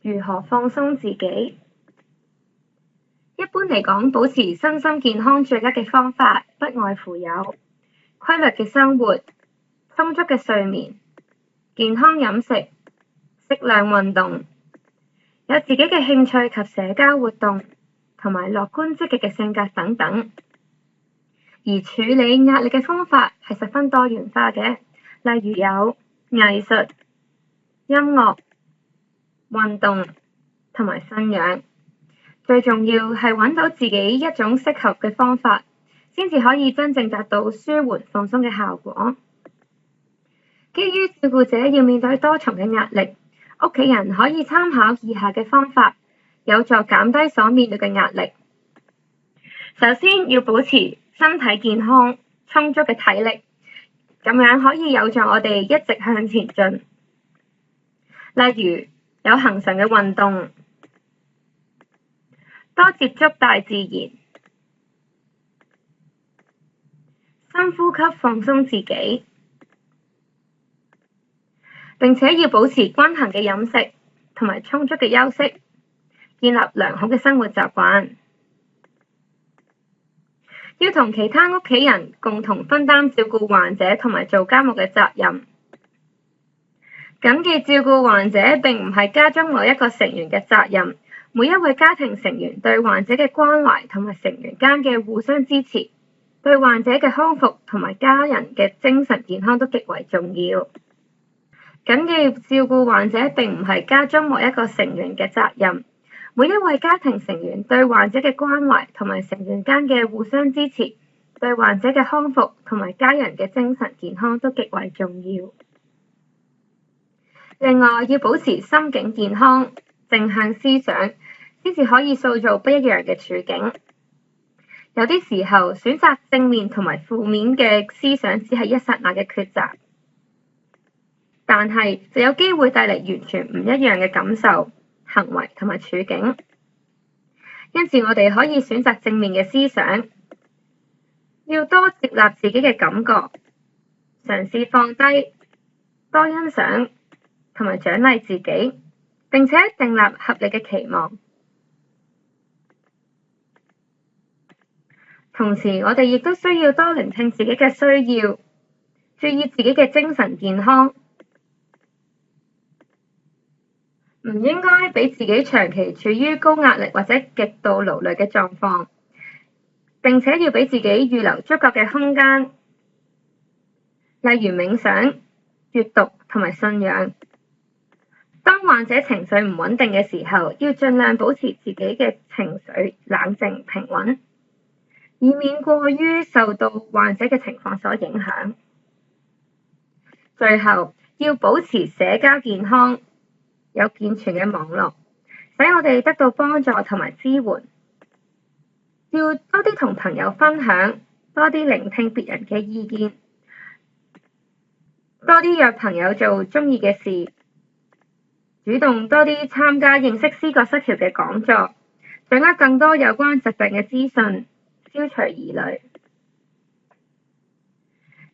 如何放鬆自己？一般嚟講，保持身心健康最佳嘅方法，不外乎有規律嘅生活、充足嘅睡眠、健康飲食、適量運動、有自己嘅興趣及社交活動，同埋樂觀積極嘅性格等等。而處理壓力嘅方法係十分多元化嘅，例如有藝術、音樂、運動同埋信仰。最重要係揾到自己一種適合嘅方法，先至可以真正達到舒緩放鬆嘅效果。基於照顧者要面對多重嘅壓力，屋企人可以參考以下嘅方法，有助減低所面對嘅壓力。首先要保持身體健康、充足嘅體力，咁樣可以有助我哋一直向前進。例如有恆常嘅運動，多接觸大自然，深呼吸放鬆自己，並且要保持均衡嘅飲食同埋充足嘅休息，建立良好嘅生活習慣。要同其他屋企人共同分擔照顧患者同埋做家務嘅責任。謹記照顧患者並唔係家中某一個成員嘅責任，每一位家庭成員對患者嘅關懷同埋成員間嘅互相支持，對患者嘅康復同埋家人嘅精神健康都極為重要。謹記照顧患者並唔係家中某一個成員嘅責任，每一位家庭成員對患者嘅關懷同埋成員間嘅互相支持，對患者嘅康復同埋家人嘅精神健康都極為重要。另外，要保持心境健康、正向思想，先至可以塑造不一樣嘅處境。有啲時候，選擇正面同埋負面嘅思想只係一剎那嘅抉擇，但係就有機會帶嚟完全唔一樣嘅感受、行為同埋處境。因此，我哋可以選擇正面嘅思想，要多接納自己嘅感覺，嘗試放低，多欣賞同埋獎勵自己，並且訂立合理嘅期望。同時，我哋亦都需要多聆聽自己嘅需要，注意自己嘅精神健康，唔應該俾自己長期處於高壓力或者極度勞累嘅狀況，並且要俾自己預留足夠嘅空間，例如冥想、閱讀同埋信仰。當患者情緒唔穩定嘅時候，要盡量保持自己嘅情緒冷靜平穩，以免過於受到患者嘅情況所影響。最後，要保持社交健康，有健全嘅網絡，使我哋得到幫助同埋支援。要多啲同朋友分享，多啲聆聽別人嘅意見，多啲約朋友做中意嘅事，主動多啲參加認識思覺失調嘅講座，掌握更多有關疾病嘅資訊，消除疑慮。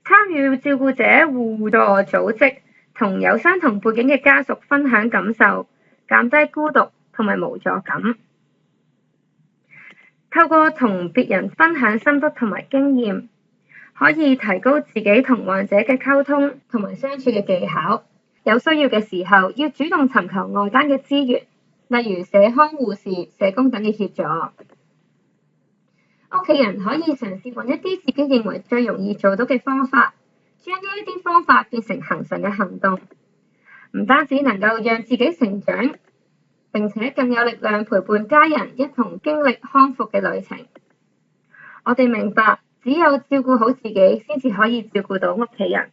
參與照顧者互助組織，同有相同背景嘅家屬分享感受，減低孤獨同埋無助感。透過同別人分享心得同埋經驗，可以提高自己同患者嘅溝通同埋相處嘅技巧。有需要嘅時候，要主動尋求外間嘅資源，例如社康護士、社工等嘅協助。屋企人可以嘗試揾一啲自己認為最容易做到嘅方法，將呢一啲方法變成恆常嘅行動，唔單止能夠讓自己成長，並且更有力量陪伴家人一同經歷康復嘅旅程。我哋明白，只有照顧好自己，先至可以照顧到屋企人。